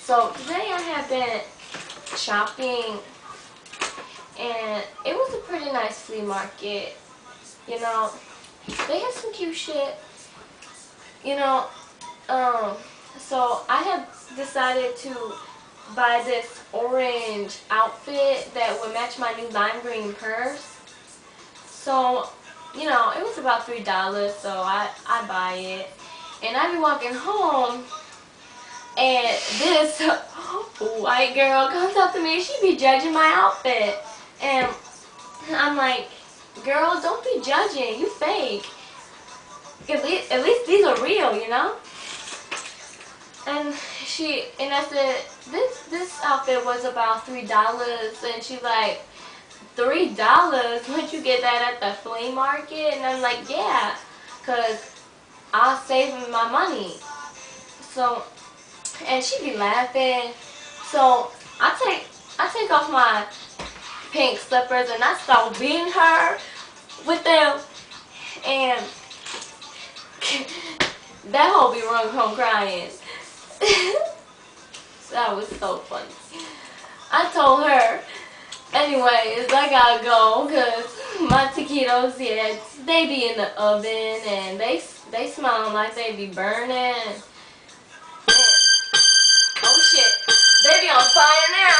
So today I have been shopping, and it was a pretty nice flea market. You know, they had some cute shit. You know, so I have decided to buy this orange outfit that would match my new lime green purse. So, you know, it was about $3, so I buy it. And I be walking home, and this white girl comes up to me and she be judging my outfit. And I'm like, girl, don't be judging, you fake. At least these are real, you know? And I said, this outfit was about $3, and she's like, $3? Would you get that at the flea market? And I'm like, yeah, cause I'll save my money. So, and she be laughing. So I take off my pink slippers and I start beating her with them, and that hoe be running home crying. That was so funny. I told her, anyways, I gotta go because my taquitos, yeah, they be in the oven and they smell like they be burning. Oh shit, they be on fire now.